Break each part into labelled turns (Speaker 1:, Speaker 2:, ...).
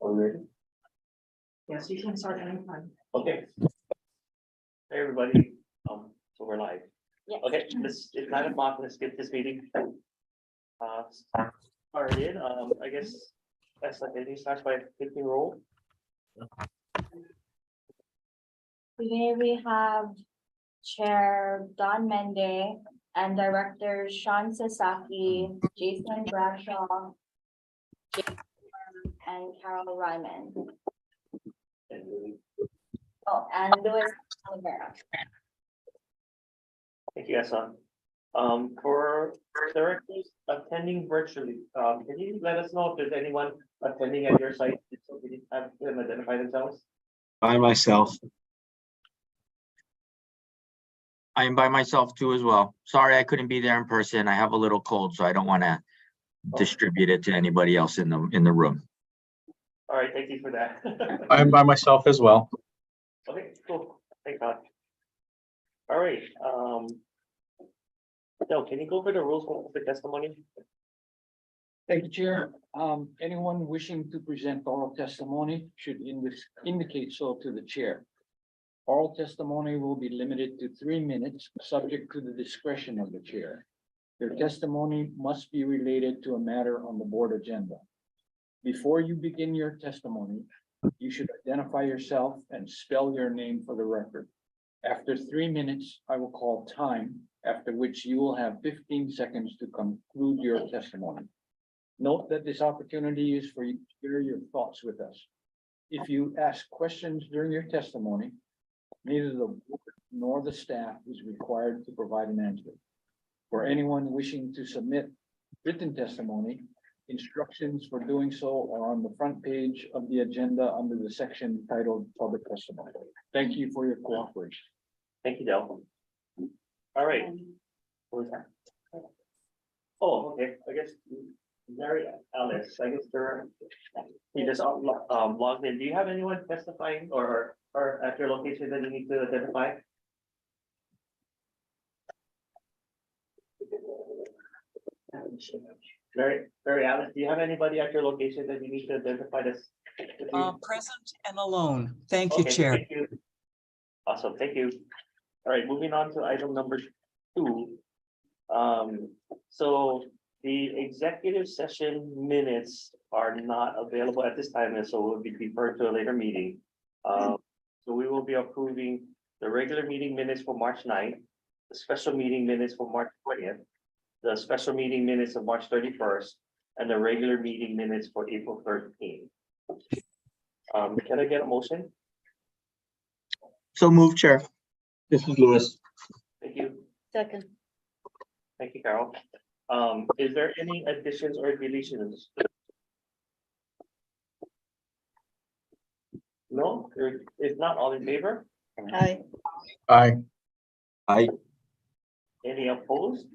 Speaker 1: Are we ready?
Speaker 2: Yes, you can start anytime.
Speaker 1: Okay. Hey, everybody, so we're live.
Speaker 3: Yes.
Speaker 1: Okay, it's 9 o'clock, let's get this meeting. Started, I guess, that's like, anything starts by taking roll.
Speaker 3: Today we have Chair Don Mende and Directors Sean Sasaki, Jason Bradshaw, and Carol Ryman. Oh, and Louis Oliveira.
Speaker 1: Thank you, Essa. For directors attending virtually, can you let us know if there's anyone attending at your site? So we can have them identify themselves.
Speaker 4: By myself. I am by myself too as well. Sorry, I couldn't be there in person. I have a little cold, so I don't want to distribute it to anybody else in the room.
Speaker 1: All right, thank you for that.
Speaker 5: I'm by myself as well.
Speaker 1: Okay, cool. Thank God. All right, Del, can you go over the rules for the testimony?
Speaker 6: Thank you, Chair. Anyone wishing to present oral testimony should indicate so to the chair. Oral testimony will be limited to 3 minutes, subject to the discretion of the chair. Your testimony must be related to a matter on the board agenda. Before you begin your testimony, you should identify yourself and spell your name for the record. After 3 minutes, I will call time, after which you will have 15 seconds to conclude your testimony. Note that this opportunity is for you to share your thoughts with us. If you ask questions during your testimony, neither the board nor the staff is required to provide an answer. For anyone wishing to submit written testimony, instructions for doing so are on the front page of the agenda under the section titled Public Testimony. Thank you for your cooperation.
Speaker 1: Thank you, Del. All right. What was that? Oh, okay, I guess Mary Alice, I guess you just logged in. Do you have anyone testifying or at your location that you need to identify? Mary Alice, do you have anybody at your location that you need to identify this?
Speaker 2: Present and alone. Thank you,
Speaker 1: Okay,
Speaker 2: Chair.
Speaker 1: thank you. Awesome, thank you. All right, moving on to item number 2. So the executive session minutes are not available at this time, and so will be deferred to a later meeting. So we will be approving the regular meeting minutes for March 9th, the special meeting minutes for March 20th, the special meeting minutes of March 31st, and the regular meeting minutes for April 13th. Can I get a motion?
Speaker 4: So move, Chair.
Speaker 5: This is Louis.
Speaker 1: Thank you.
Speaker 3: Second.
Speaker 1: Thank you, Carol. Is there any additions or deletions? No, if not, all in favor?
Speaker 3: Hi.
Speaker 5: Aye.
Speaker 4: Aye.
Speaker 1: Any opposed?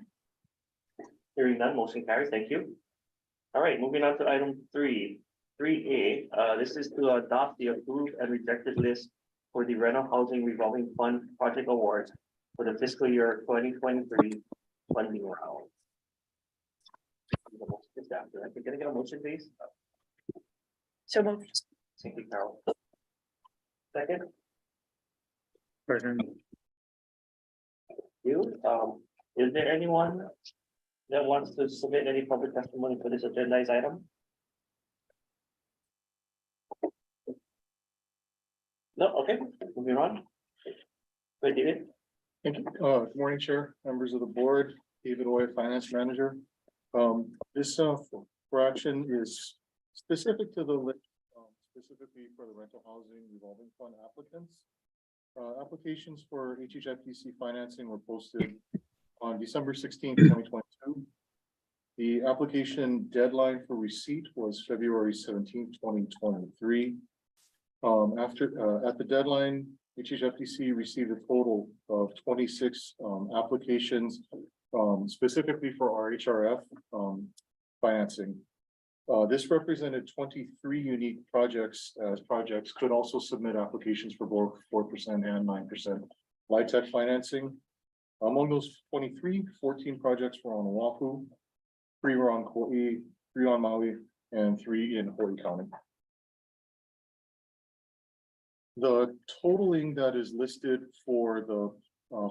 Speaker 1: Hearing none, motion carries. Thank you. All right, moving on to item 3A. This is to adopt the approved and rejected list for the rental housing revolving fund project awards for the fiscal year 2023 funding round. Can I get a motion, please?
Speaker 3: So moved.
Speaker 1: Thank you, Carol. Second, you, is there anyone that wants to submit any public testimony for this agendized item? No, okay, moving on. Wait, David?
Speaker 5: Thank you. Good morning, Chair, members of the board, David Oy, Finance Manager. This for action is specific to the list, specifically for the rental housing revolving fund applicants. Applications for HHFDC financing were posted on December 16th, 2022. The application deadline for receipt was February 17th, 2023. At the deadline, HHFDC received a total of 26 applications, specifically for our HRF financing. This represented 23 unique projects, as projects could also submit applications for both 4% and 9% LIHTC financing. Among those 23, 14 projects were on Oahu, 3 were on Kauai, 3 on Maui, and 3 in Hawaii County. The totaling that is listed for the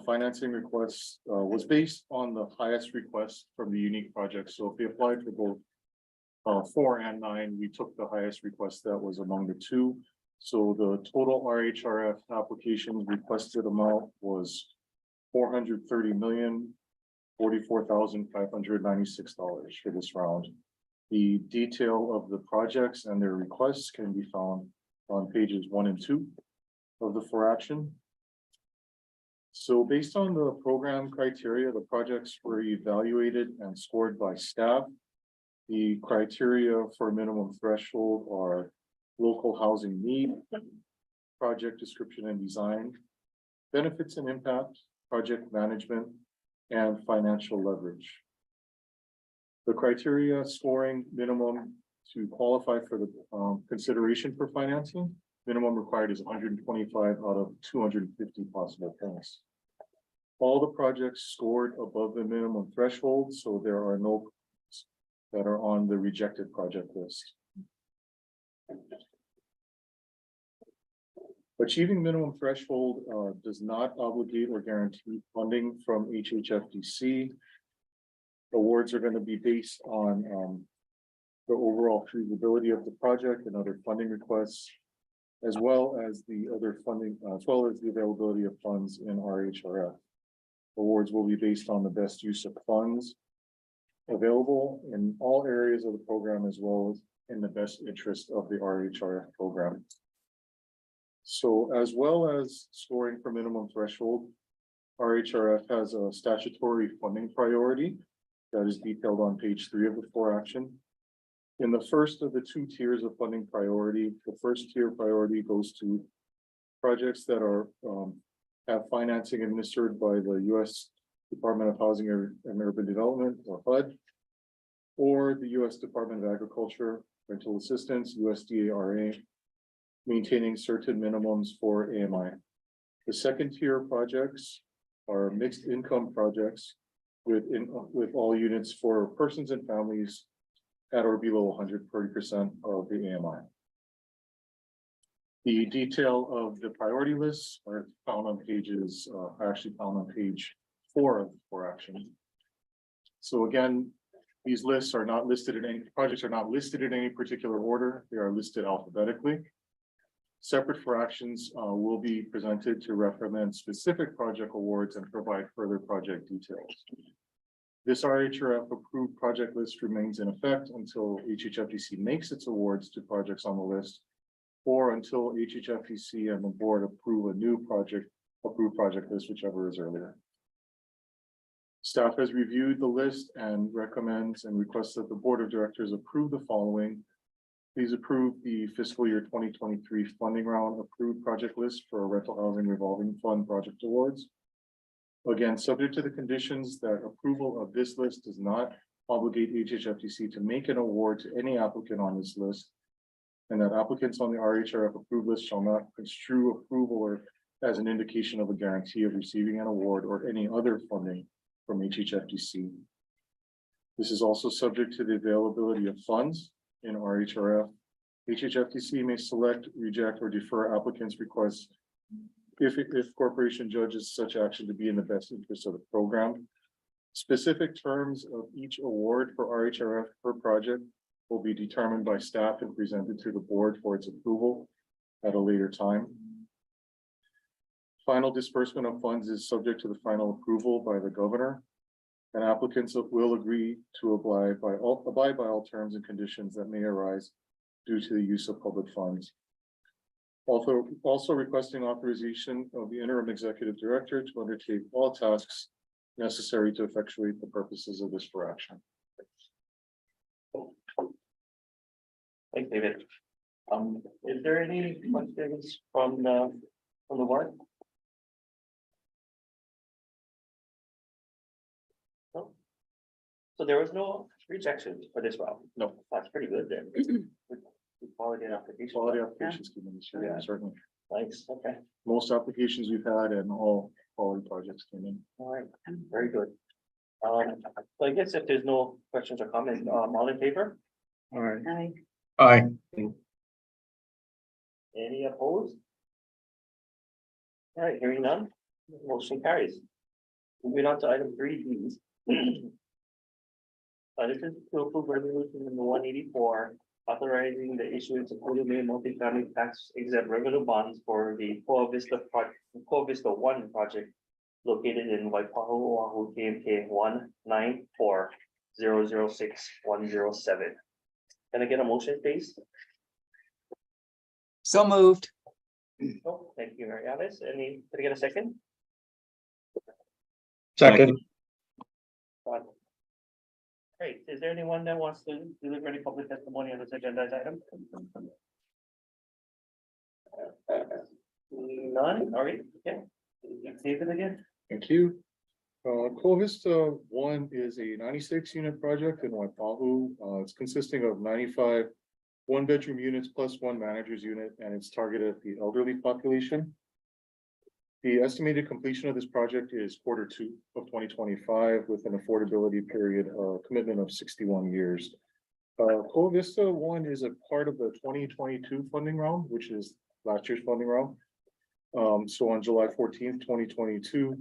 Speaker 5: financing requests was based on the highest request from the unique project. So if we applied for both 4 and 9, we took the highest request that was among the two. So the total RHRF applications requested amount was $430,044,596 for this round. The detail of the projects and their requests can be found on pages 1 and 2 of the for action. So based on the program criteria, the projects were evaluated and scored by staff. The criteria for minimum threshold are local housing need, project description and design, benefits and impact, project management, and financial leverage. The criteria scoring minimum to qualify for the consideration for financing, minimum required is 125 out of 250 possible points. All the projects scored above the minimum threshold, so there are no that are on the rejected project list. Achieving minimum threshold does not obligate or guarantee funding from HHFDC. Awards are going to be based on the overall feasibility of the project and other funding requests, as well as the other funding, as well as the availability of funds in RHRF. Awards will be based on the best use of funds available in all areas of the program, as well as in the best interest of the RHRF program. So as well as scoring for minimum threshold, RHRF has a statutory funding priority that is detailed on page 3 of the for action. In the first of the 2 tiers of funding priority, the first tier priority goes to projects that are have financing administered by the U.S. Department of Housing and Urban Development, or HUD, or the U.S. Department of Agriculture, Rental Assistance, USDA-RA, maintaining certain minimums for AMI. The second tier projects are mixed income projects with all units for persons and families at or below 130% of the AMI. The detail of the priority lists are found on pages, actually found on page 4 of the for action. So again, these lists are not listed in any, projects are not listed in any particular order. They are listed alphabetically. Separate for actions will be presented to recommend specific project awards and provide further project details. This RHRF approved project list remains in effect until HHFDC makes its awards to projects on the list, or until HHFDC and the board approve a new approved project list, whichever is earlier. Staff has reviewed the list and recommends and requests that the board of directors approve the following. Please approve the fiscal year 2023 funding round approved project list for rental housing revolving fund project awards. Again, subject to the conditions that approval of this list does not obligate HHFDC to make an award to any applicant on this list, and that applicants on the RHRF approved list shall not construe approval or as an indication of a guarantee of receiving an award or any other funding from HHFDC. This is also subject to the availability of funds in RHRF. HHFDC may select, reject, or defer applicants' requests if corporation judges such action to be in the best interest of the program. Specific terms of each award for RHRF per project will be determined by staff and presented to the board for its approval at a later time. Final disbursement of funds is subject to the final approval by the governor, and applicants will agree to abide by all terms and conditions that may arise due to the use of public funds. Also requesting authorization of the interim executive director to undertake all tasks necessary to effectuate the purposes of this for action.
Speaker 1: Thanks, David. Is there any questions from the board? No. So there was no rejections for this round?
Speaker 5: No.
Speaker 1: That's pretty good then. Quality application.
Speaker 5: Quality applications came in this year,
Speaker 1: Yeah.
Speaker 5: certainly.
Speaker 1: Thanks, okay,
Speaker 5: Most applications we've had and all quality projects came in.
Speaker 1: all right, very good. So I guess if there's no questions or comments, all in favor?
Speaker 5: All right.
Speaker 3: Aye.
Speaker 6: Aye.
Speaker 1: Any opposed? All right, hearing none, motion carries. Moving on to item 3D. This is to approve resolution number 184, authorizing the issuance of fully made multifamily tax exempt revenue bonds for the Coa Vista project, Coa Vista 1 project located in Waipahu, Oahu, KMK 194006107. Can I get a motion, please?
Speaker 2: So moved.
Speaker 1: Oh, thank you, Mary Alice. Can I get a second?
Speaker 5: Second.
Speaker 1: Great. Is there anyone that wants to deliver any public testimony on this agenda item? None? All right, yeah. David again?
Speaker 5: Thank you. Coa Vista 1 is a 96 unit project in Waipahu. It's consisting of 95 one-bedroom units plus one manager's unit, and it's targeted at the elderly population. The estimated completion of this project is Q2 of 2025 with an affordability period commitment of 61 years. Coa Vista 1 is a part of the 2022 funding round, which is last year's funding round. So on July 14th, 2022,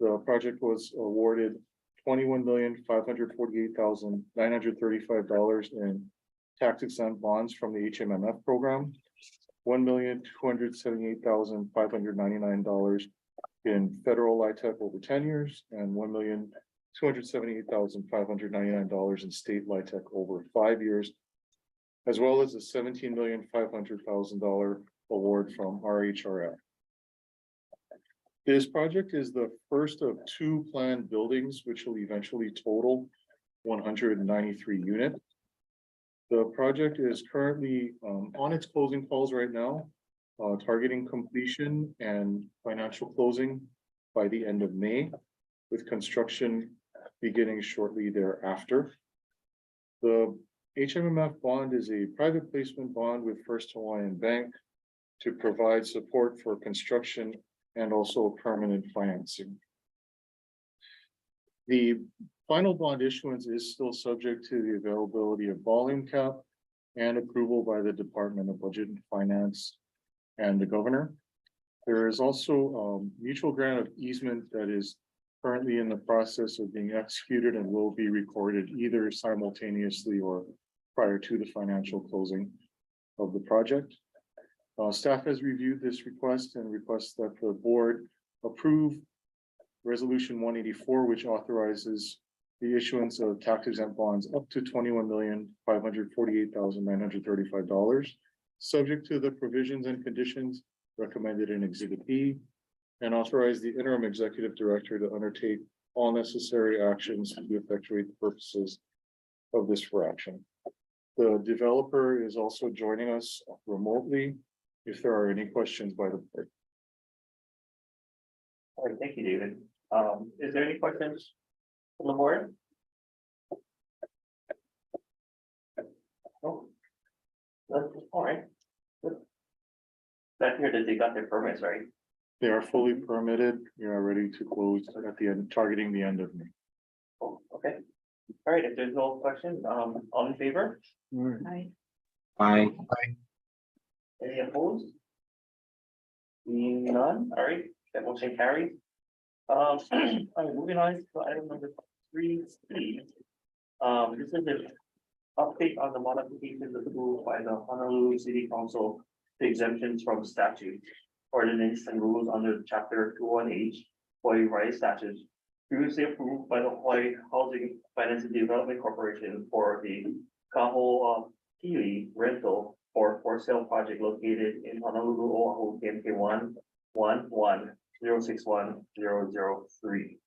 Speaker 5: the project was awarded $21,548,935 in tax exempt bonds from the HMMF program, $1,278,599 in federal LIHTC over 10 years, and $1,278,599 in state LIHTC over 5 years, as well as a $17,500,000 award from RHRF. This project is the first of 2 planned buildings, which will eventually total 193 units. The project is currently on its closing calls right now, targeting completion and financial closing by the end of May, with construction beginning shortly thereafter. The HMMF bond is a private placement bond with First Hawaiian Bank to provide support for construction and also permanent financing. The final bond issuance is still subject to the availability of volume cap and approval by the Department of Budget and Finance and the governor. There is also mutual grant of easement that is currently in the process of being executed and will be recorded either simultaneously or prior to the financial closing of the project. Staff has reviewed this request and requests that the board approve Resolution 184, which authorizes the issuance of tax exempt bonds up to $21,548,935, subject to the provisions and conditions recommended in Exhibit B, and authorize the interim executive director to undertake all necessary actions to effectuate the purposes of this fraction. The developer is also joining us remotely if there are any questions by the board.
Speaker 1: All right, thank you, David. Is there any questions from the board? No. All right. Good. Glad to hear that they got their permits, right?
Speaker 5: They are fully permitted. We are ready to close at the end, targeting the end of May.
Speaker 1: Oh, okay. All right, if there's no question, all in favor?
Speaker 3: Aye.
Speaker 4: Aye.
Speaker 1: Any opposed? Seeing none, all right, that motion carries. All right, moving on to item number 3C. This is the update on the modifications approved by the Honolulu City Council to exemptions from statute, ordinance and rules under Chapter 21H, Hawaii Rise statutes, previously approved by the Hawaii Housing Finance and Development Corporation for the Kaho Pili rental for sale project located in Honolulu, Oahu, KMK 111061003.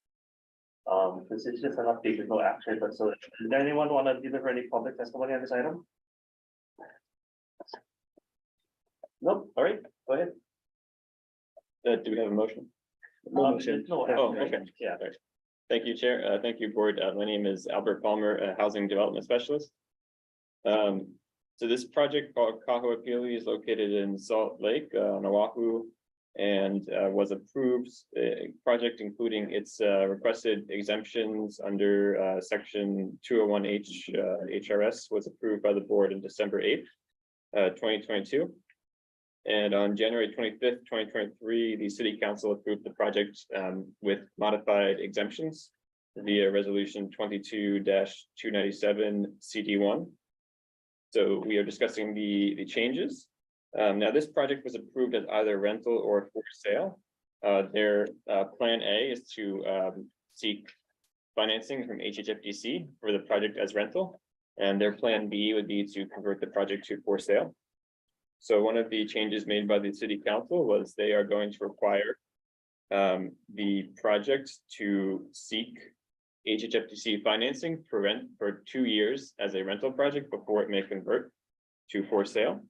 Speaker 1: This is just an update, there's no action, but so does anyone want to deliver any public testimony on this item? Nope, all right, go ahead.
Speaker 7: Do we have a motion?
Speaker 1: No action,
Speaker 7: Oh,
Speaker 1: right?
Speaker 7: okay.
Speaker 1: Yeah,
Speaker 7: Thank you, Chair. Thank you, Board. My name is Albert Palmer, a Housing Development Specialist. So this project called Kaho'apili is located in Salt Lake, on Oahu, and was approved. Project including its requested exemptions under Section 201H HRS was approved by the Board in December 8th, 2022. And on January 25th, 2023, the city council approved the project with modified exemptions via resolution 22-297 CD1. So we are discussing the changes. Now, this project was approved as either rental or for sale. Their plan A is to seek financing from HHFDC for the project as rental. And their plan B would be to convert the project to for sale. So one of the changes made by the city council was they are going to require the project to seek HHFDC financing for rent for 2 years as a rental project before it may convert to for sale.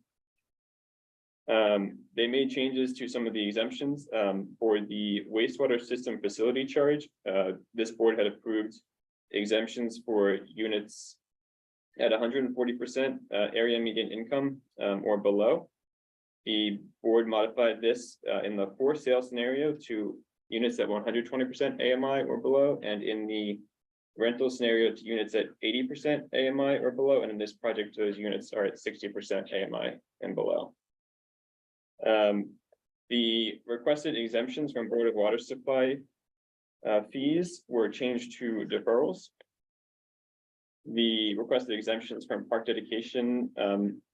Speaker 7: They made changes to some of the exemptions for the wastewater system facility charge. This board had approved exemptions for units at 140% area median income or below. The board modified this in the for sale scenario to units at 120% AMI or below, and in the rental scenario to units at 80% AMI or below, and in this project those units are at 60% AMI and below. The requested exemptions from Board of Water Supply fees were changed to deferrals. The requested exemptions from park dedication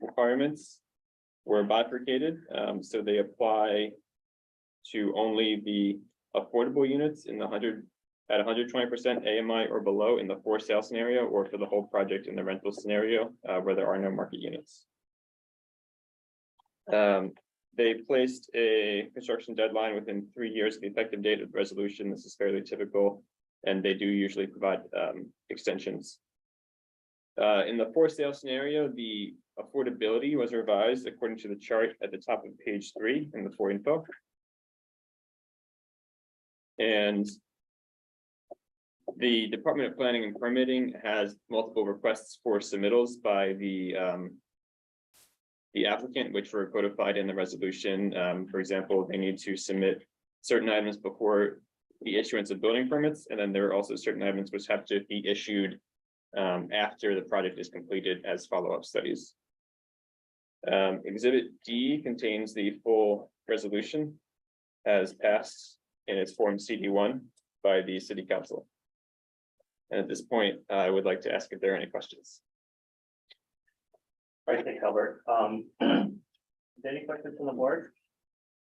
Speaker 7: requirements were bifurcated, so they apply to only the affordable units in the 120% AMI or below in the for sale scenario, or for the whole project in the rental scenario where there are no market units. They placed a construction deadline within 3 years of the effective date of the resolution. This is fairly typical, and they do usually provide extensions. In the for sale scenario, the affordability was revised according to the chart at the top of page 3 in the for info. And the Department of Planning and Permitting has multiple requests for submittals by the applicant, which were codified in the resolution. For example, they need to submit certain items before the issuance of building permits, and then there are also certain items which have to be issued after the project is completed as follow-up studies. Exhibit D contains the full resolution as passed in its form CD1 by the City Council. And at this point, I would like to ask if there are any questions.
Speaker 1: All right, thank you, Albert. Any questions from the board?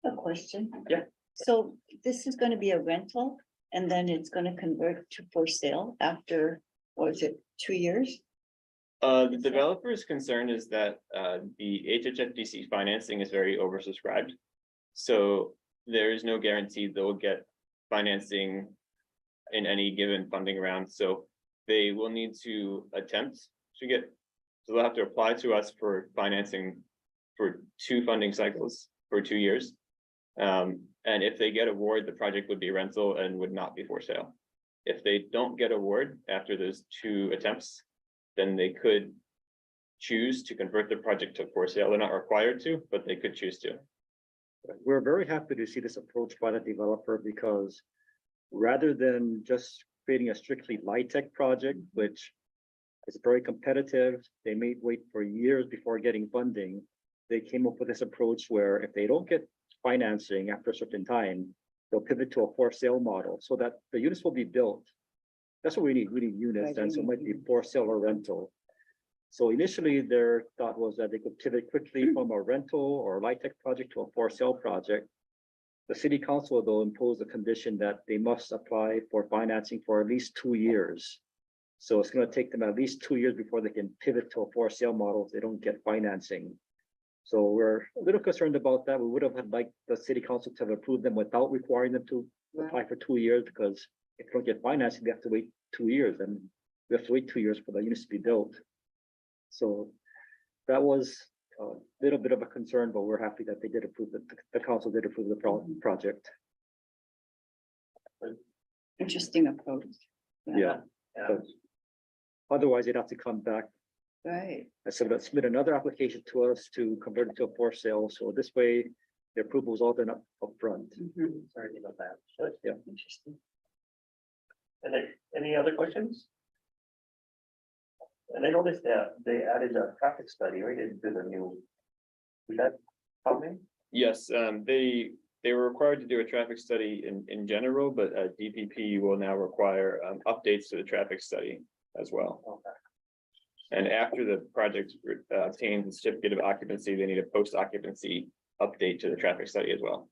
Speaker 8: A question.
Speaker 1: Yeah.
Speaker 8: So this is gonna be a rental and then it's gonna convert to for sale after, what is it, 2 years?
Speaker 7: The developer's concern is that the HHFDC financing is very oversubscribed. So there is no guarantee they'll get financing in any given funding round. So they will need to attempt to get, so they'll have to apply to us for financing for 2 funding cycles for 2 years. And if they get award, the project would be rental and would not be for sale. If they don't get award after those 2 attempts, then they could choose to convert the project to for sale. They're not required to, but they could choose to.
Speaker 9: We're very happy to see this approach by the developer, because rather than just creating a strictly LIHTC project, which is very competitive, they may wait for years before getting funding. They came up with this approach where if they don't get financing after a certain time, they'll pivot to a for sale model so that the units will be built. That's what we need. We need units,
Speaker 8: Right,
Speaker 9: and so it
Speaker 8: we
Speaker 9: might be
Speaker 8: need
Speaker 9: for sale or rental. So initially, their thought was that they could pivot quickly from a rental or LIHTC project to a for sale project. The city council, though, imposed a condition that they must apply for financing for at least 2 years. So it's going to take them at least 2 years before they can pivot to a for sale model if they don't get financing. So we're a little concerned about that. We would have liked the city council to have approved them without requiring them to apply for 2 years, because if they don't get financing, they have to wait 2 years, and we have to wait 2 years for the units to be built. So that was a little bit of a concern, but we're happy that they did approve it. The council did approve the project.
Speaker 8: Interesting approach.
Speaker 9: Yeah. So otherwise, they'd have to come back
Speaker 8: Right.
Speaker 9: and submit another application to us to convert it to a for sale. So this way, the approval is all done up front.
Speaker 8: Mhm.
Speaker 1: Sorry about that. Good.
Speaker 9: Yeah.
Speaker 8: Interesting.
Speaker 1: And then, any other questions? And I noticed that they added a traffic study, right, into the new. Is that coming?
Speaker 7: Yes, they were required to do a traffic study in general, but DPP will now require updates to the traffic study as well.
Speaker 1: Okay.
Speaker 7: And after the project obtains the certificate of occupancy, they need a post-occupancy update to the traffic study as well.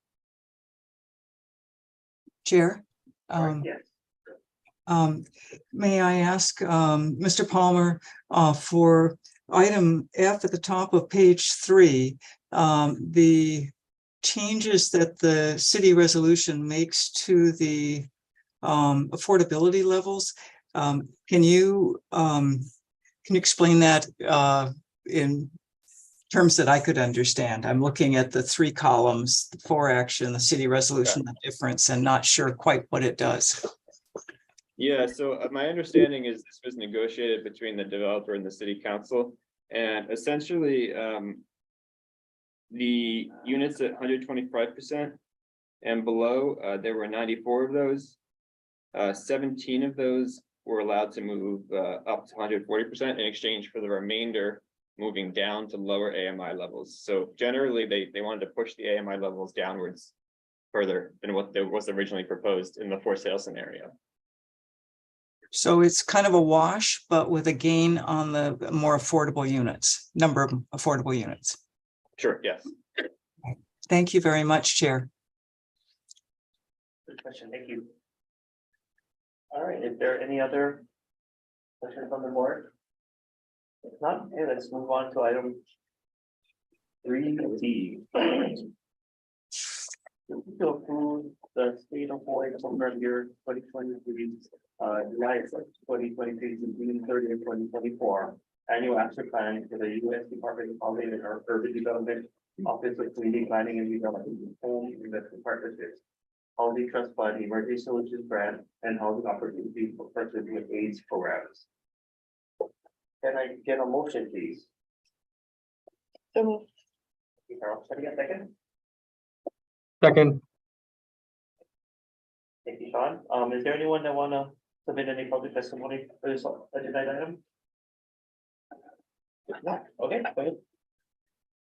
Speaker 2: Chair.
Speaker 1: Right, yes.
Speaker 2: May I ask, Mr. Palmer, for item F at the top of page 3, the changes that the city resolution makes to the affordability levels. Can you explain that in terms that I could understand? I'm looking at the 3 columns, the 4 action, the city resolution, the difference, and not sure quite what it does.
Speaker 7: Yeah, so my understanding is this was negotiated between the developer and the city council. And essentially, the units at 125% and below, there were 94 of those. 17 of those were allowed to move up to 140% in exchange for the remainder moving down to lower AMI levels. So generally, they wanted to push the AMI levels downwards further than what was originally proposed in the for sale scenario.
Speaker 2: So it's kind of a wash, but with a gain on the more affordable units, number of affordable units.
Speaker 7: Sure, yes.
Speaker 2: Thank you very much, Chair.
Speaker 1: Good question, thank you. All right, is there any other questions on the board? If not, okay, let's move on to item 3D. To approve the state of Hawaii program year 2023, July 2023 to June 30th, 2024. Annual action plan for the U.S. Department of Housing and Urban Development, Office of Community Planning and Development, Home Investment Partnerships, Housing Trust Fund, Emergency Solutions Grant, and Housing Opportunities for Persons with AIDS programs. Can I get a motion, please?
Speaker 3: So moved.
Speaker 1: Carol, can I get a second?
Speaker 9: Second.
Speaker 1: Thank you, Sean. Is there anyone that wanna submit any public testimony for this agenda item? If not, okay, go ahead.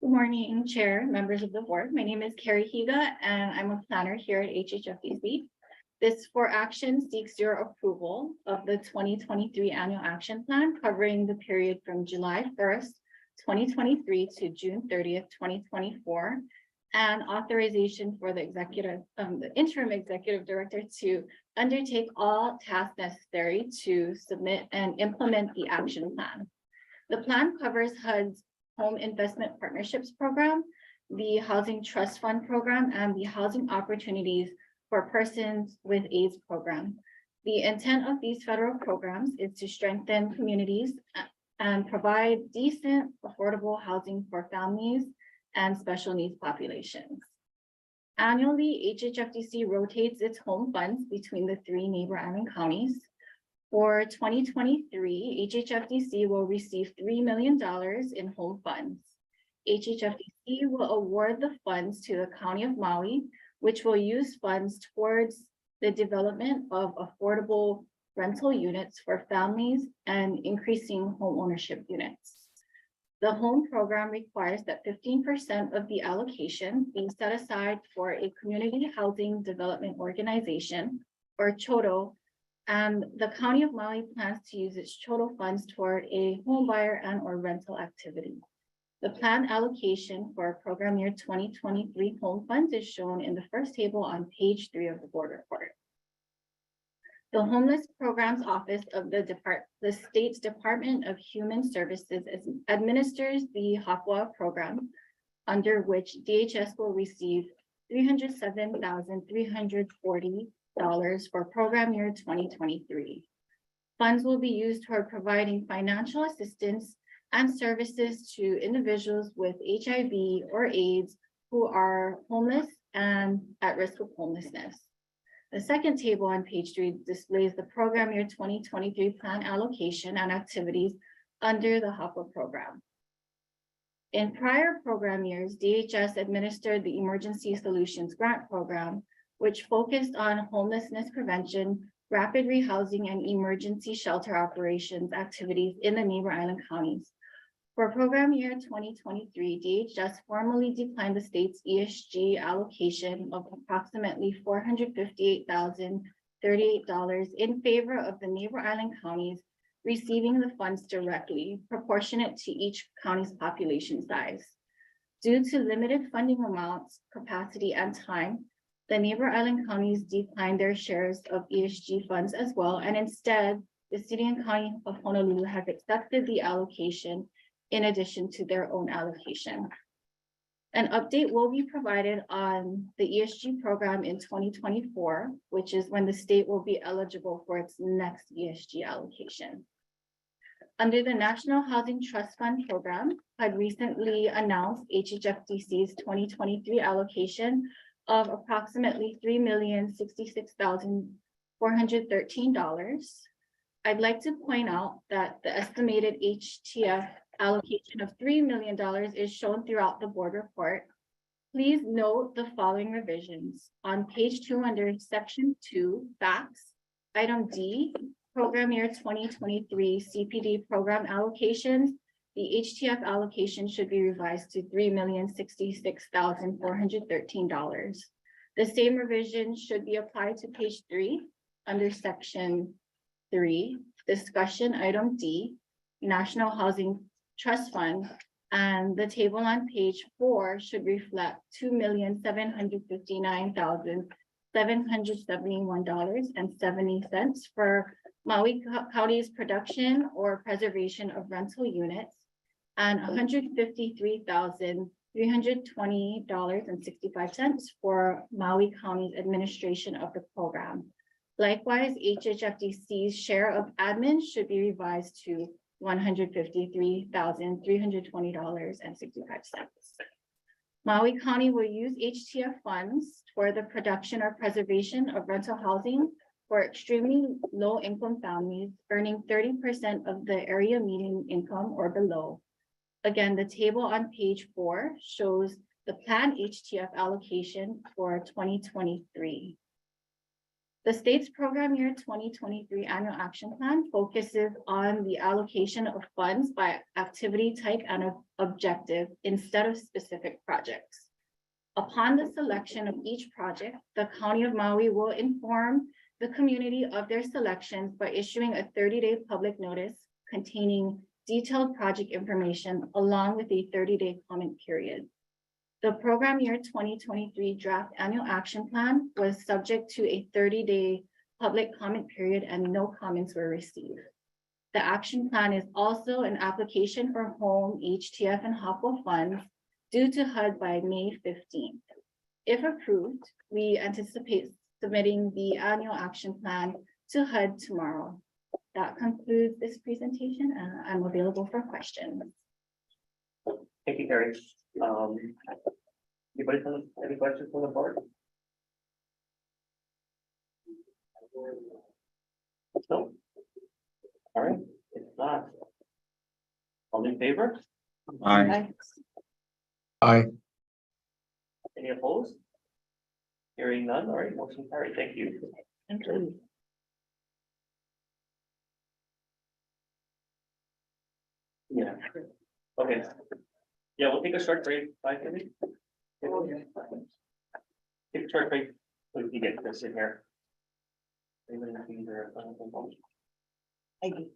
Speaker 3: Good morning, Chair, members of the board. My name is Carrie Higa, and I'm a planner here at HHFDC. This for action seeks your approval of the 2023 annual action plan covering the period from July 1st, 2023 to June 30th, 2024, and authorization for the interim executive director to undertake all tasks necessary to submit and implement the action plan. The plan covers HUD's Home Investment Partnerships Program, the Housing Trust Fund Program, and the Housing Opportunities for Persons with AIDS Program. The intent of these federal programs is to strengthen communities and provide decent, affordable housing for families and special needs populations. Annually, HHFDC rotates its home funds between the 3 neighbor island counties. For 2023, HHFDC will receive $3 million in home funds. HHFDC will award the funds to the County of Maui, which will use funds towards the development of affordable rental units for families and increasing home ownership units. The home program requires that 15% of the allocation be set aside for a community housing development organization, or CHODO, and the County of Maui plans to use its CHODO funds toward a home buyer and or rental activity. The plan allocation for program year 2023 home funds is shown in the first table on page 3 of the board report. The Homeless Programs Office of the state's Department of Human Services administers the HHFDC program, under which DHS will receive $307,340 for program year 2023. Funds will be used toward providing financial assistance and services to individuals with HIV or AIDS who are homeless and at risk of homelessness. The second table on page 3 displays the program year 2023 plan allocation and activities under the HHFDC program. In prior program years, DHS administered the Emergency Solutions Grant Program, which focused on homelessness prevention, rapid rehousing, and emergency shelter operations activities in the neighbor island counties. For program year 2023, DHS formally declined the state's ESG allocation of approximately $458,038 in favor of the neighbor island counties receiving the funds directly, proportionate to each county's population size. Due to limited funding amounts, capacity, and time, the neighbor island counties declined their shares of ESG funds as well, and instead, the city and county of Honolulu has accepted the allocation in addition to their own allocation. An update will be provided on the ESG program in 2024, which is when the state will be eligible for its next ESG allocation. Under the National Housing Trust Fund program, had recently announced HHFDC's 2023 allocation of approximately $3,066,413. I'd like to point out that the estimated HTF allocation of $3 million is shown throughout the board report. Please note the following revisions. On page 2 under section 2, facts, item D, program year 2023 CPD program allocations, the HTF allocation should be revised to $3,066,413. The same revision should be applied to page 3 under section 3, discussion item D, National Housing Trust Fund, and the table on page 4 should reflect $2,759,771.70 for Maui County's production or preservation of rental units, and $153,320.65 for Maui County's administration of the program. Likewise, HHFDC's share of admin should be revised to $153,320.65. Maui County will use HTF funds for the production or preservation of rental housing for extremely low income families earning 30% of the area median income or below. Again, the table on page 4 shows the planned HTF allocation for 2023. The state's program year 2023 annual action plan focuses on the allocation of funds by activity type and objective instead of specific projects. Upon the selection of each project, the County of Maui will inform the community of their selections by issuing a 30-day public notice containing detailed project information along with a 30-day comment period. The program year 2023 draft annual action plan was subject to a 30-day public comment period and no comments were received. The action plan is also an application for home HTF and HOPWA funds due to HUD by May 15th. If approved, we anticipate submitting the annual action plan to HUD tomorrow. That concludes this presentation and I'm available for questions.
Speaker 1: Thank you, Carrie. Anybody have any questions from the board? No? All right, if not. All in favor?
Speaker 4: Aye.
Speaker 1: Any opposed? Hearing none, all right, motion carried, thank you. Yeah, okay. Yeah, we'll take a short break, 5 minutes. Take a short break, so we can get this in here. Anybody have either,
Speaker 8: I do.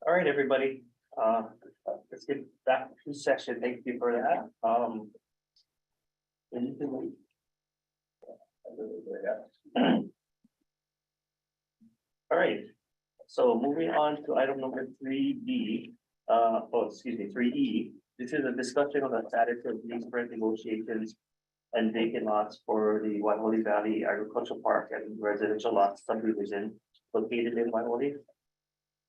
Speaker 1: All right, everybody, let's get back to session. Thank you for that. And you can leave. All right, so moving on to item number 3B, excuse me, 3E. This is a discussion on the status of lease rent negotiations and vacant lots for the Waiholi Valley Agricultural Park and residential lot subdivision located in Waiholi.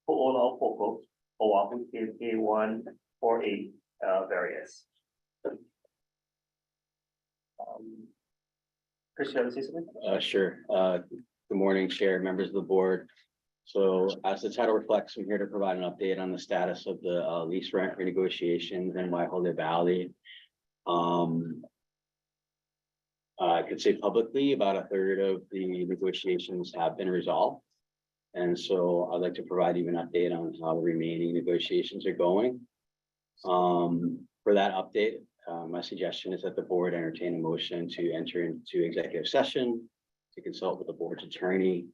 Speaker 1: Po'ola Opoko, Oahu, KK 148, various. Chris, you have to say something?
Speaker 10: Sure. Good morning, Chair, members of the board. So as the title reflects, I'm here to provide an update on the status of the lease rent renegotiations in Waiholi Valley. I could say publicly about a third of the negotiations have been resolved. And so I'd like to provide you an update on how the remaining negotiations are going. For that update, my suggestion is that the board entertain a motion to enter into executive session to consult with the board's attorney.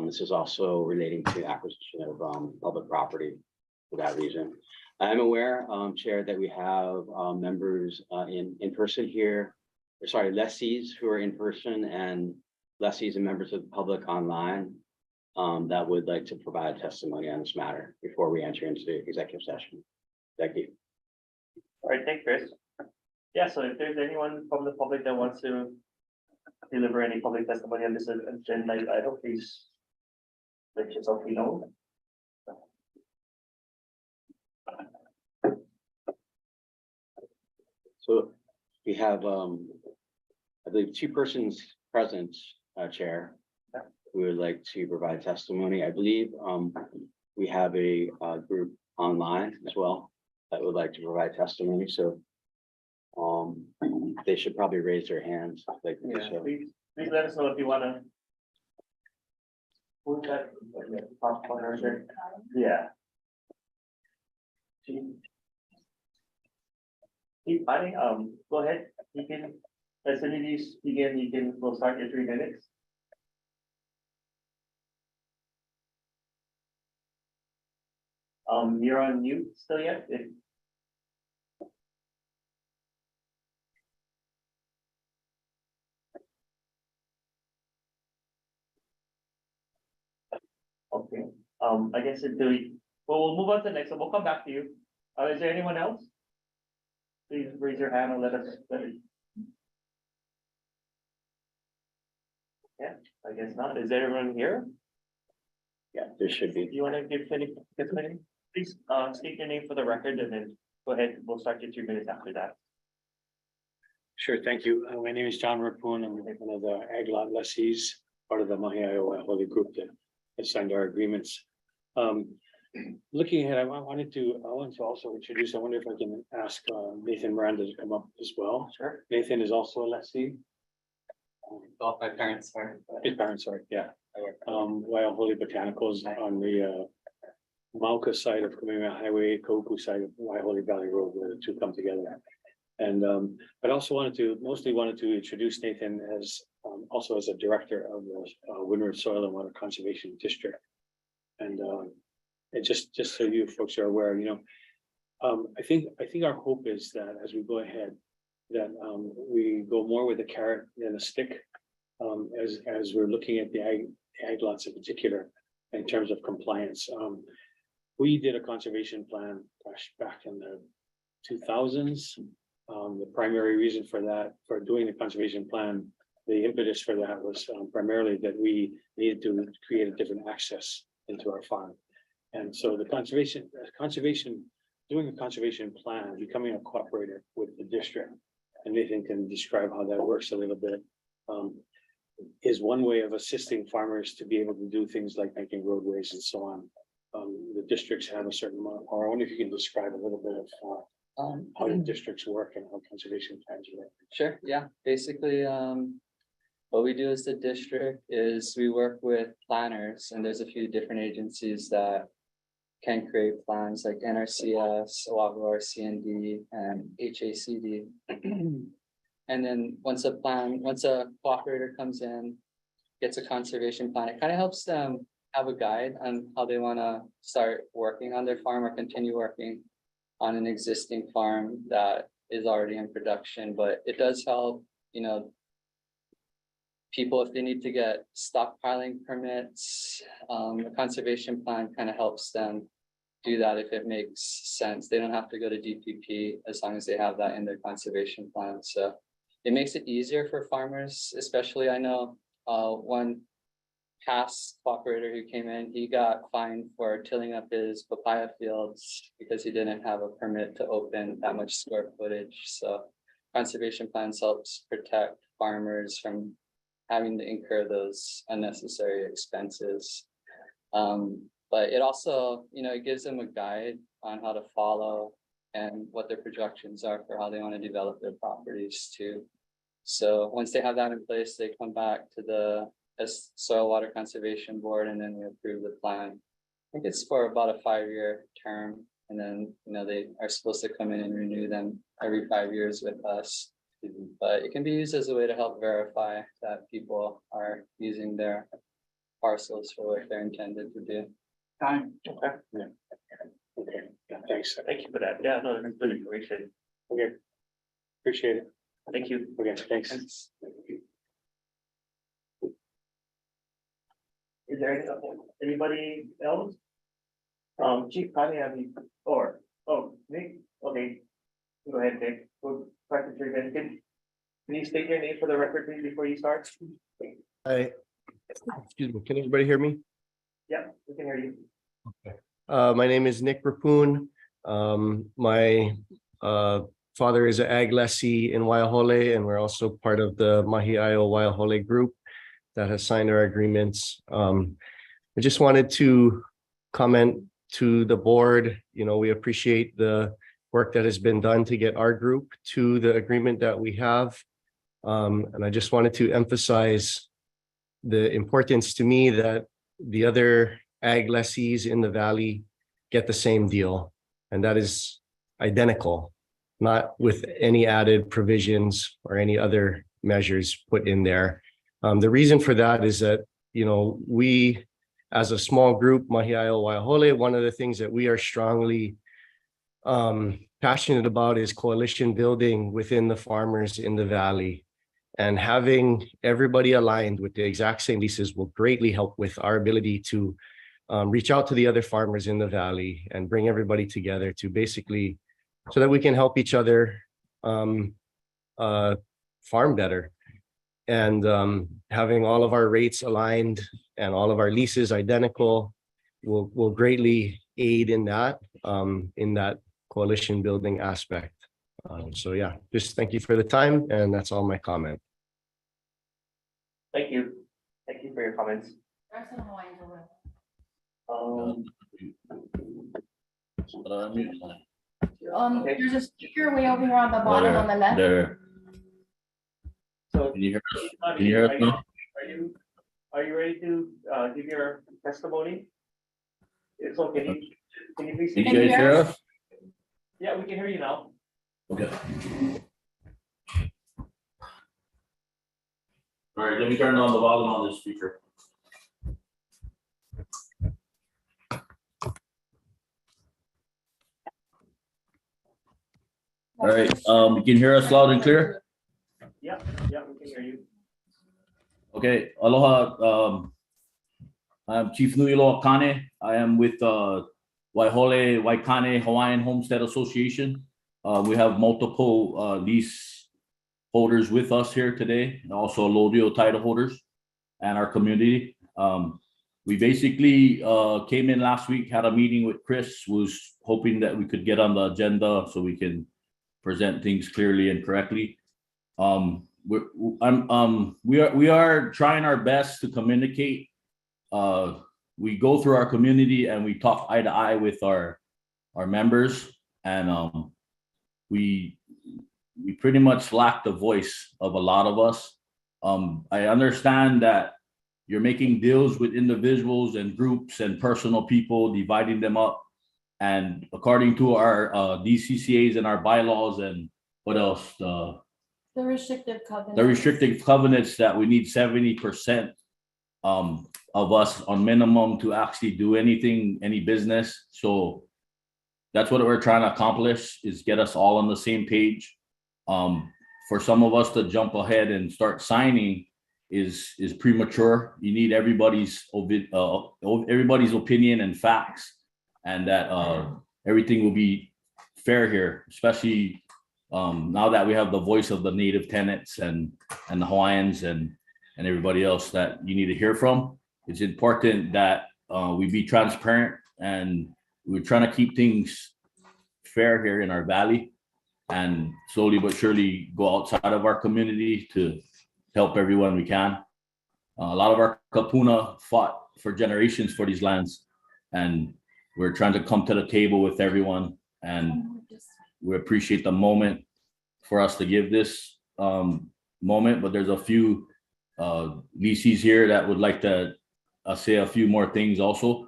Speaker 10: This is also relating to acquisition of public property for that reason. I'm aware, Chair, that we have members in person here, or sorry, lessees who are in person and lessees and members of the public online that would like to provide testimony on this matter before we enter into executive session. Thank you.
Speaker 1: All right, thanks, Chris. Yeah, so if there's anyone from the public that wants to deliver any public testimony on this agenda, I hope please let yourself be known.
Speaker 10: So we have, I believe, two persons present, Chair, who would like to provide testimony. I believe we have a group online as well that would like to provide testimony. So they should probably raise their hands. Like,
Speaker 1: Yeah,
Speaker 10: so.
Speaker 1: please let us know if you wanna. Who's that? Top corner, sir? Yeah. Keep fighting, go ahead, you can, as soon as you begin, we'll start your 3 minutes. You're on mute still yet? Okay, I guess we'll move on to the next, one. We'll come back to you. Is there anyone else? Please raise your hand and let us. Yeah, I guess not. Is everyone here?
Speaker 10: Yeah, there should
Speaker 1: Do
Speaker 10: be.
Speaker 1: you want to give any, please, state your name for the record and then go ahead. We'll start your 2 minutes after that.
Speaker 11: Sure, thank you. My name is John Rapun. I'm one of the ag lot lessees, part of the Mahiaoa Holy Group that signed our agreements. Looking ahead, I wanted to also introduce, I wonder if I can ask Nathan Miranda to come up as well.
Speaker 1: Sure.
Speaker 11: Nathan is also a lessee.
Speaker 7: Both my parents are.
Speaker 11: His parents are, yeah. Wild Holy Botanicals on the Mauka side of Kamehameha Highway, Koku side of Waiholi Valley Road, where the two come together. And but also mostly wanted to introduce Nathan as also as a director of the Windward Soil and Water Conservation District. And just so you folks are aware, I think our hope is that as we go ahead, that we go more with a carrot than a stick, as we're looking at the ag lots in particular in terms of compliance. We did a conservation plan back in the 2000s. The primary reason for doing the conservation plan, the impetus for that was primarily that we needed to create a different access into our farm. And so the doing a conservation plan, becoming a cooperator with the district, and Nathan can describe how that works a little bit, is one way of assisting farmers to be able to do things like making roadways and so on. The districts have a certain amount, or I wonder if you can describe a little bit of how the districts work and how conservation plans work.
Speaker 12: Sure, yeah, basically, what we do as the district is we work with planners, and there's a few different agencies that can create plans like NRCS, Oahu RCND, and HACD. And then once a cooperator comes in, gets a conservation plan, it kind of helps them have a guide on how they wanna start working on their farm or continue working on an existing farm that is already in production, but it does help, you know, people if they need to get stockpiling permits, the conservation plan kind of helps them do that if it makes sense. They don't have to go to DPP as long as they have that in their conservation plan. So it makes it easier for farmers, especially I know one past cooperator who came in, he got fined for tilling up his papaya fields because he didn't have a permit to open that much square footage. So conservation plans helps protect farmers from having to incur those unnecessary expenses. But it also, you know, it gives them a guide on how to follow and what their projections are for how they want to develop their properties too. So once they have that in place, they come back to the Soil Water Conservation Board and then we approve the plan. I think it's for about a 5-year term. And then, you know, they are supposed to come in and renew them every 5 years with us. But it can be used as a way to help verify that people are using their parcels for what they're intended to do.
Speaker 6: Time.
Speaker 1: Okay,
Speaker 11: Okay, yeah, thanks.
Speaker 1: thank you for that. Yeah, no, that's good information.
Speaker 11: Okay. Appreciate it.
Speaker 1: Thank you.
Speaker 11: Okay, thanks.
Speaker 1: Is there anybody else? Chief, probably have you, Nick, okay. Go ahead, Nick. Go practice your again. Can you state your name for the record, please, before you start?
Speaker 13: Hi. Excuse me, can everybody hear me?
Speaker 1: Yeah, we can hear you.
Speaker 13: My name is Nick Rapoon. My father is an ag lessee in Waiahole, and we're also part of the Mahiaio Waiahole group that has signed our agreements. I just wanted to comment to the board, you know, we appreciate the work that has been done to get our group to the agreement that we have. And I just wanted to emphasize the importance to me that the other ag lessees in the valley get the same deal, and that is identical, not with any added provisions or any other measures put in there. The reason for that is that, you know, we as a small group, Mahiaio Waiahole, one of the things that we are strongly passionate about is coalition building within the farmers in the valley. And having everybody aligned with the exact same leases will greatly help with our ability to reach out to the other farmers in the valley and bring everybody together to basically, so that we can help each other farm better. And having all of our rates aligned and all of our leases identical will greatly aid in that coalition building aspect. So yeah, just thank you for the time, and that's all my comment.
Speaker 1: Thank you. Thank you for your comments. Okay.
Speaker 14: There's a speaker way over here on the bottom on the left.
Speaker 15: There.
Speaker 1: So
Speaker 15: Can you hear us? Can you hear us now?
Speaker 1: Are you ready to give your testimony? It's okay. Can you please?
Speaker 15: Can you guys hear us?
Speaker 1: Yeah, we can hear you now.
Speaker 15: Okay. All right, let me turn on the volume on this speaker. All right, you can hear us loud and clear?
Speaker 1: Yeah, we can hear you.
Speaker 15: Okay, aloha. I'm Chief Nuilo Akane. I am with Waihole Waikane Hawaiian Homestead Association. We have multiple lease holders with us here today, and also Lodio title holders and our community. We basically came in last week, had a meeting with Chris, was hoping that we could get on the agenda so we can present things clearly and correctly. We are trying our best to communicate. We go through our community and we talk eye to eye with our members, and we pretty much lack the voice of a lot of us. I understand that you're making deals with individuals and groups and personal people, dividing them up. And according to our DCCAs and our bylaws and what else?
Speaker 14: The restrictive covenant.
Speaker 15: The restrictive covenants that we need 70% of us on minimum to actually do anything, any business. So that's what we're trying to accomplish, is get us all on the same page. For some of us to jump ahead and start signing is premature. You need everybody's opinion and facts, and that everything will be fair here, especially now that we have the voice of the native tenants and the Hawaiians and everybody else that you need to hear from. It's important that we be transparent, and we're trying to keep things fair here in our valley, and slowly but surely go outside of our community to help everyone we can. A lot of our kapuna fought for generations for these lands, and we're trying to come to the table with everyone, and we appreciate the moment for us to give this moment. But there's a few leases here that would like to say a few more things also.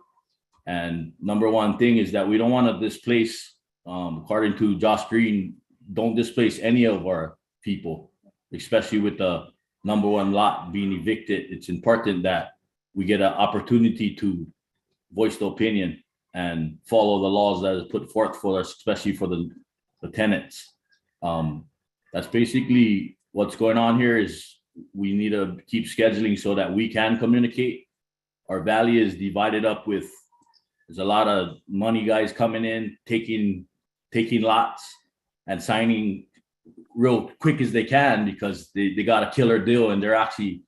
Speaker 15: And number one thing is that we don't want to displace, according to Josh Green, don't displace any of our people, especially with the number one lot being evicted. It's important that we get an opportunity to voice the opinion and follow the laws that is put forth for us, especially for the tenants. That's basically what's going on here. Is we need to keep scheduling so that we can communicate. Our valley is divided up with, there's a lot of money guys coming in, taking lots and signing real quick as they can, because they got a killer deal and they're actually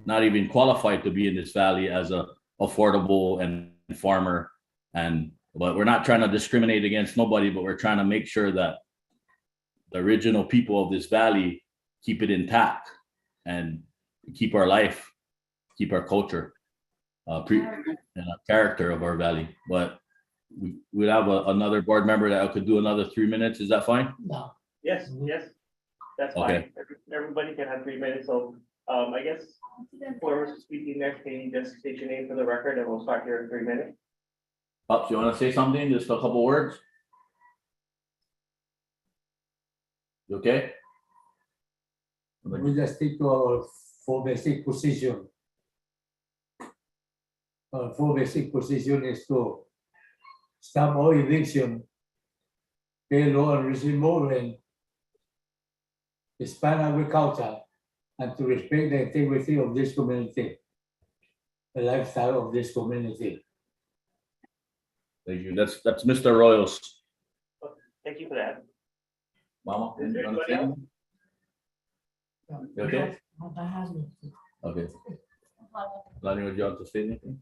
Speaker 15: not even qualified to be in this valley as a affordable and farmer. But we're not trying to discriminate against nobody, but we're trying to make sure that the original people of this valley keep it intact and keep our life, keep our culture, and a character of our valley. But we'll have another board member that could do another 3 minutes. Is that fine?
Speaker 12: No.
Speaker 1: Yes, that's fine.
Speaker 15: Okay.
Speaker 1: Everybody can have 3 minutes, so, I guess whoever's speaking next, can you just state your name for the record, and we'll start here in 3 minutes.
Speaker 15: Pops, you want to say something? Just a couple words? You okay?
Speaker 16: We just stick to our 4 basic position. Our 4 basic position is to stop all eviction, pay law and receive more rent, expand agriculture, and to respect the integrity of this community, the lifestyle of this community.
Speaker 15: Thank you. That's Mr. Royals.
Speaker 1: Thank you for that.
Speaker 15: Mama,
Speaker 1: Is there
Speaker 15: you
Speaker 1: anybody else?
Speaker 15: understand? You okay? Okay. Lani, would you like to say anything?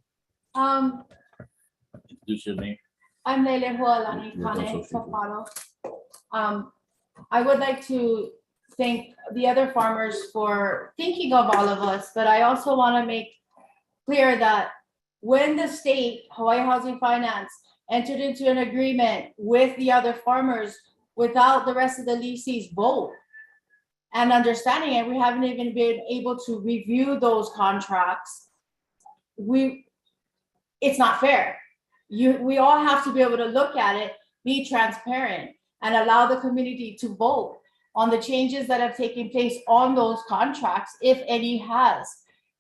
Speaker 15: Introduce your name.
Speaker 14: I'm Lele Hualani
Speaker 15: You're
Speaker 14: Kane
Speaker 15: also
Speaker 14: Fafaro. I would like to thank the other farmers for thinking of all of us, but I also want to make clear that when the state, Hawaii Housing Finance, entered into an agreement with the other farmers without the rest of the lessees vote and understanding it, we haven't even been able to review those contracts. It's not fair. We all have to be able to look at it, be transparent, and allow the community to vote on the changes that have taken place on those contracts, if any has.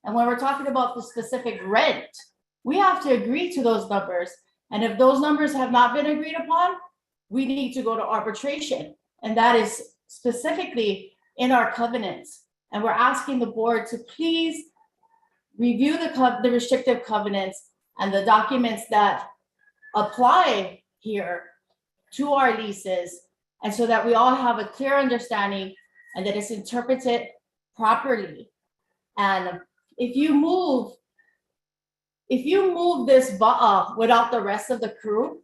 Speaker 14: And when we're talking about the specific rent, we have to agree to those numbers. And if those numbers have not been agreed upon, we need to go to arbitration. And that is specifically in our covenants. And we're asking the board to please review the restrictive covenants and the documents that apply here to our leases, and so that we all have a clear understanding and that it's interpreted properly. And if you move this ba'a without the rest of the crew,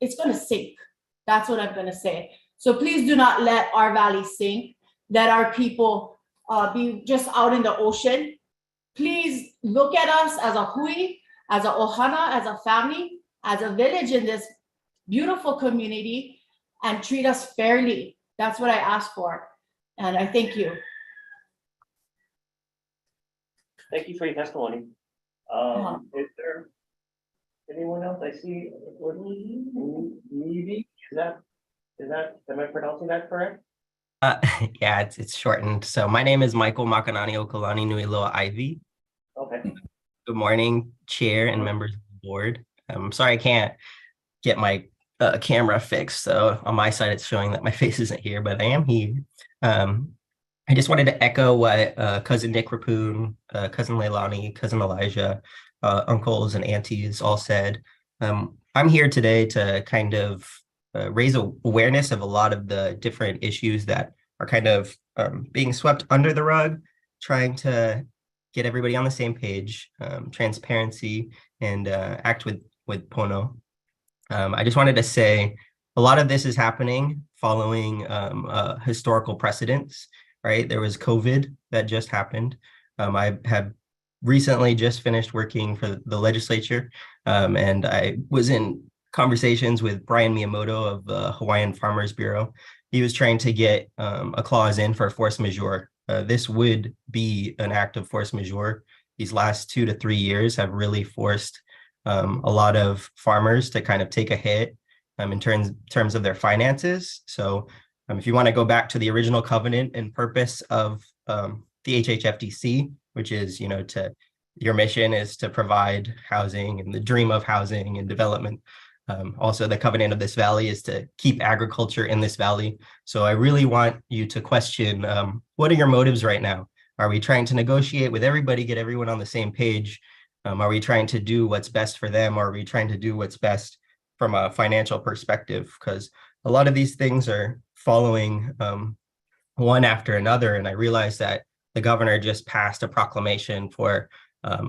Speaker 14: it's going to sink. That's what I'm going to say. So please do not let our valley sink. Let our people be just out in the ocean. Please look at us as a hui, as a ohana, as a family, as a village in this beautiful community, and treat us fairly. That's what I ask for. And I thank you.
Speaker 1: Thank you for your testimony. Is there anyone else? I see, maybe, is that, am I pronouncing that correct?
Speaker 17: Yeah, it's shortened. So my name is Michael Makanani Okalani Nui Loa Ivy.
Speaker 1: Okay.
Speaker 17: Good morning, Chair and members of the board. I'm sorry I can't get my camera fixed. So on my side, it's showing that my face isn't here, but I am here. I just wanted to echo what cousin Nick Rapoon, cousin Leilani, cousin Elijah, uncles and aunties all said. I'm here today to kind of raise awareness of a lot of the different issues that are kind of being swept under the rug, trying to get everybody on the same page, transparency, and act with Pono. I just wanted to say a lot of this is happening following historical precedents, right? There was COVID that just happened. I have recently just finished working for the legislature, and I was in conversations with Brian Miyamoto of the Hawaiian Farmers Bureau. He was trying to get a clause in for force majeure. This would be an act of force majeure. These last 2 to 3 years have really forced a lot of farmers to kind of take a hit in terms of their finances. So if you want to go back to the original covenant and purpose of the HHFDC, which is, your mission is to provide housing and the dream of housing and development. Also, the covenant of this valley is to keep agriculture in this valley. So I really want you to question, what are your motives right now? Are we trying to negotiate with everybody, get everyone on the same page? Are we trying to do what's best for them? Or are we trying to do what's best from a financial perspective? Because a lot of these things are following one after another. And I realized that the governor just passed a proclamation for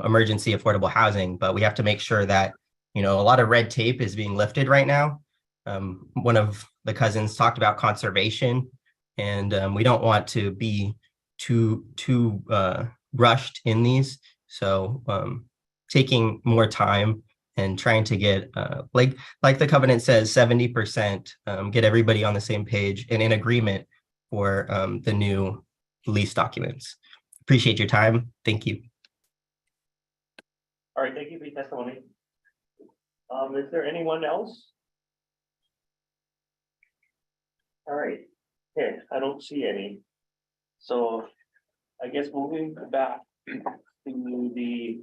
Speaker 17: emergency affordable housing, but we have to make sure that a lot of red tape is being lifted right now. One of the cousins talked about conservation, and we don't want to be too rushed in these. So taking more time and trying to get, like the covenant says, 70%, get everybody on the same page and in agreement for the new lease documents. Appreciate your time. Thank you.
Speaker 1: All right, thank you for your testimony. Is there anyone else? All right, okay, I don't see any. So I guess moving back to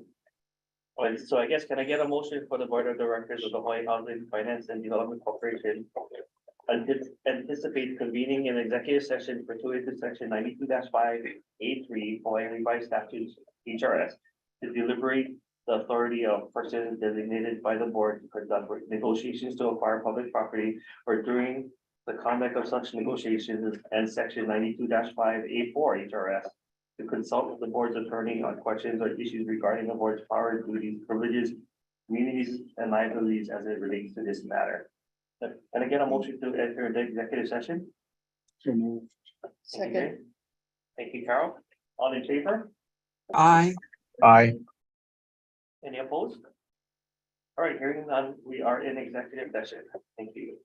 Speaker 1: so I guess, can I get a motion for the board of directors of the Hawaii Housing Finance and Development Corporation anticipate convening an executive session pursuant to section 92-5A3 Hawaii Revised Statutes HRS to deliberate the authority of persons designated by the board to conduct negotiations to acquire public property or during the conduct of such negotiations and section 92-5A4 HRS to consult with the board's attorney on questions or issues regarding the board's power, duties, privileges, immunities, and liabilities as it relates to this matter. Can I get a motion to enter the executive session?
Speaker 8: Second.
Speaker 1: Thank you, Carol. All in favor?
Speaker 2: Aye.
Speaker 5: Aye.
Speaker 1: Any opposed? All right, hearing none, we are in executive session. Thank you.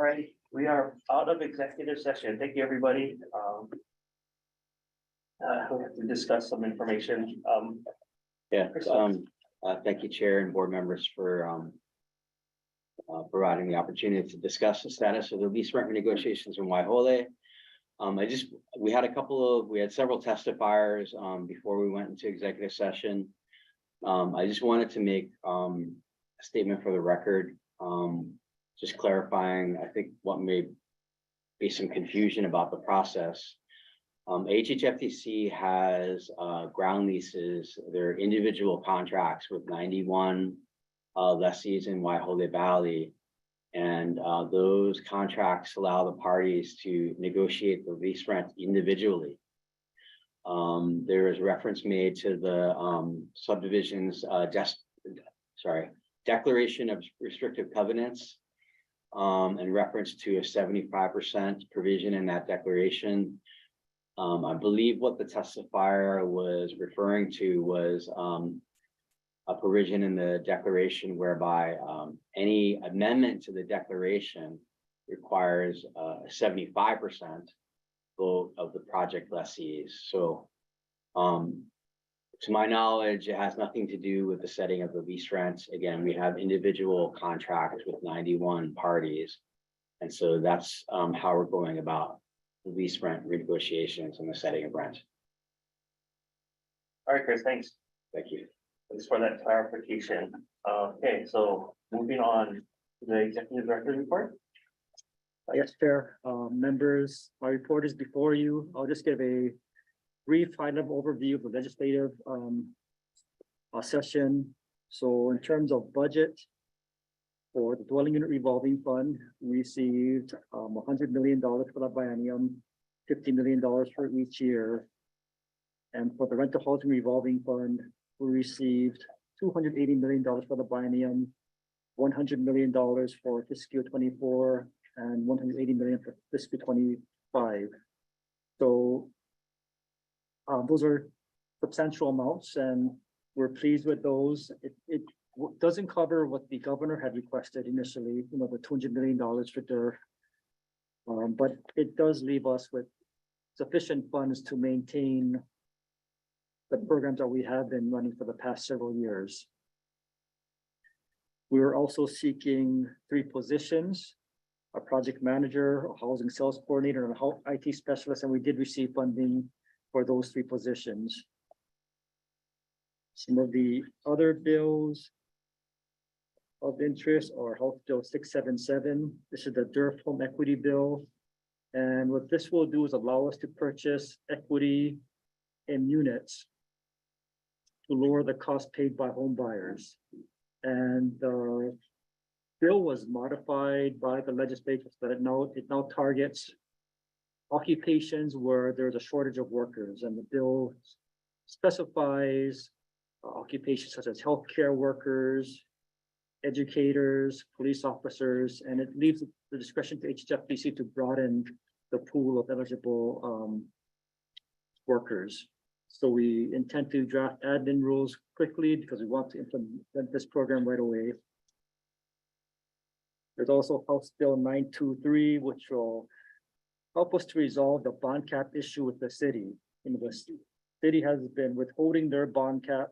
Speaker 1: All right, we are out of executive session. Thank you, everybody. We have to discuss some information.
Speaker 10: Yeah, thank you, Chair and board members for providing the opportunity to discuss the status of the lease rent renegotiations in Waihole. We had several testifiers before we went into executive session. I just wanted to make a statement for the record, just clarifying, I think what may be some confusion about the process. HHFDC has ground leases, they're individual contracts with 91 lessees in Waihole Valley. And those contracts allow the parties to negotiate the lease rent individually. There is reference made to the subdivisions, declaration of restrictive covenants, and reference to a 75% provision in that declaration. I believe what the testifier was referring to was a provision in the declaration whereby any amendment to the declaration requires 75% vote of the project lessees. So to my knowledge, it has nothing to do with the setting of the lease rents. Again, we have individual contracts with 91 parties. And so that's how we're going about the lease rent renegotiations and the setting of rent.
Speaker 1: All right, Chris, thanks.
Speaker 10: Thank you.
Speaker 1: Thanks for that clarification. Okay, so moving on to the executive director report.
Speaker 18: Yes, Chair, members, my report is before you. I'll just give a brief high-level overview of the legislative session. So in terms of budget for the dwelling unit revolving fund, we received $100 million for that biennium, $50 million for each year. And for the rental housing revolving fund, we received $280 million for the biennium, $100 million for fiscal year 24, and $180 million for fiscal 25. So those are substantial amounts, and we're pleased with those. It doesn't cover what the governor had requested initially, the $200 million for DERF. But it does leave us with sufficient funds to maintain the programs that we have been running for the past several years. We are also seeking 3 positions: a project manager, a housing sales coordinator, and an IT specialist, and we did receive funding for those 3 positions. Some of the other bills of interest are House Bill 677. This is the DERF home equity bill. And what this will do is allow us to purchase equity in units to lower the cost paid by home buyers. And the bill was modified by the legislature so that it now targets occupations where there's a shortage of workers, and the bill specifies occupations such as healthcare workers, educators, police officers, and it leaves the discretion to HHFDC to broaden the pool of eligible workers. So we intend to draft admin rules quickly because we want to implement this program right away. There's also House Bill 923, which will help us to resolve the bond cap issue with the city. The city has been withholding their bond cap.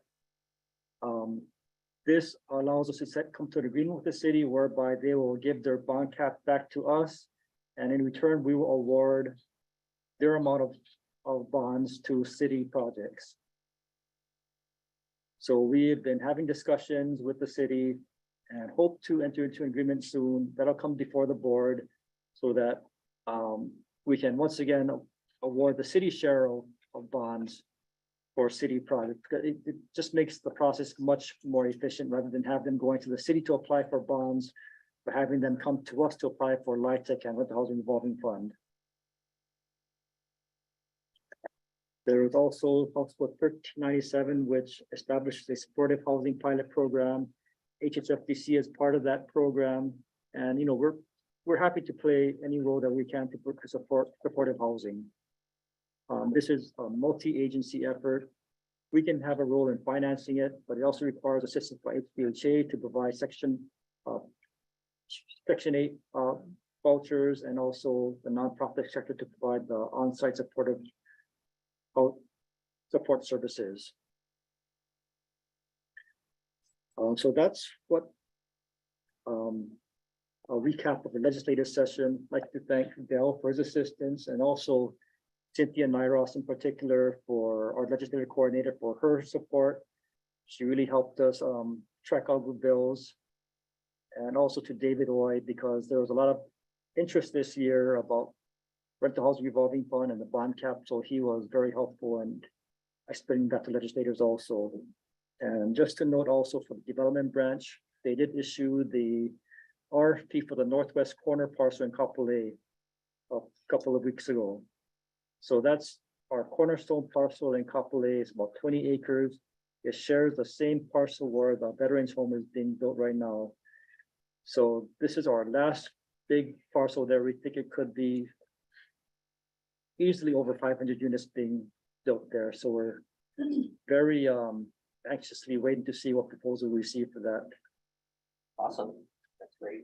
Speaker 18: This allows us to come to an agreement with the city whereby they will give their bond cap back to us, and in return, we will award their amount of bonds to city projects. So we've been having discussions with the city and hope to enter into an agreement soon. That'll come before the board so that we can once again award the city share of bonds for city projects. It just makes the process much more efficient rather than have them going to the city to apply for bonds, but having them come to us to apply for LIHTC and with the Housing Revolving Fund. There is also House Bill 1397, which establishes a supportive housing pilot program. HHFDC is part of that program, and we're happy to play any role that we can to support supportive housing. This is a multi-agency effort. We can have a role in financing it, but it also requires assistance by HBHA to provide Section 8 vouchers and also the nonprofit sector to provide the on-site supportive health support services. So that's what a recap of the legislative session. I'd like to thank Dell for his assistance and also Cynthia Nyros in particular for our legislative coordinator for her support. She really helped us track all the bills. And also to David Oy, because there was a lot of interest this year about rental housing revolving fund and the bond cap. So he was very helpful and explaining that to legislators also. And just to note also for the development branch, they did issue the RFP for the northwest corner parcel in Kapolei a couple of weeks ago. So that's our cornerstone parcel in Kapolei. It's about 20 acres. It shares the same parcel where the veterans home is being built right now. So this is our last big parcel there. We think it could be easily over 500 units being built there. So we're very anxiously waiting to see what proposal we receive for that.
Speaker 1: Awesome. That's great.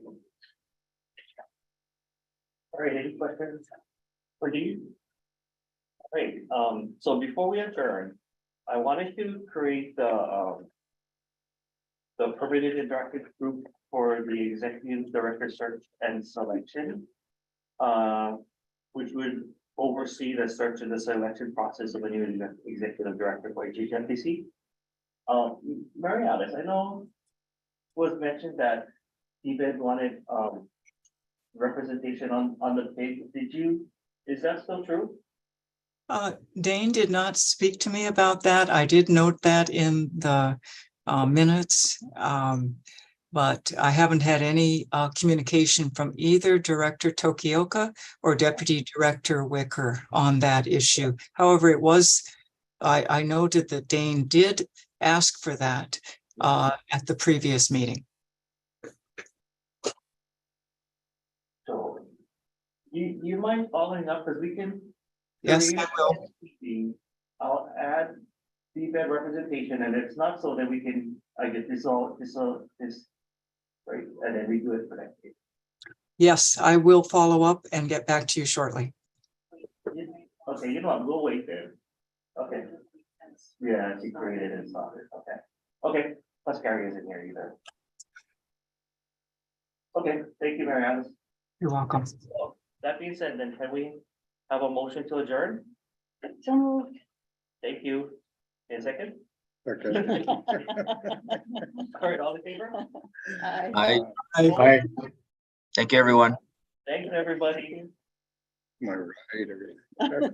Speaker 1: All right, any questions? Or do you? All right, so before we adjourn, I wanted to create the permitted interactive group for the executive director search and selection. Which would oversee the search and the selection process of a new executive director for HHFDC. Mary Alice, I know was mentioned that David wanted representation on the page. Is that still true?
Speaker 2: Dane did not speak to me about that. I did note that in the minutes. But I haven't had any communication from either Director Tokioka or Deputy Director Wicker on that issue. However, it was, I noted that Dane did ask for that at the previous meeting.
Speaker 1: So you mind following up because we can.
Speaker 2: Yes, I will.
Speaker 1: I'll add the bed representation and it's not so that we can, I get this right, and then we do it for next year.
Speaker 2: Yes, I will follow up and get back to you shortly.
Speaker 1: Okay, you know what, we'll wait there. Okay. Yeah, she created and saw it, okay. Okay, plus Gary isn't here either. Okay, thank you, Mary Alice.
Speaker 2: You're welcome.
Speaker 1: So, that being said, then can we have a motion to adjourn?
Speaker 8: So moved.
Speaker 1: Thank you. In a second?
Speaker 5: Okay.
Speaker 1: All right, all in favor?
Speaker 3: Aye.
Speaker 4: Aye. Thank you, everyone.
Speaker 1: Thanks, everybody.
Speaker 5: My right.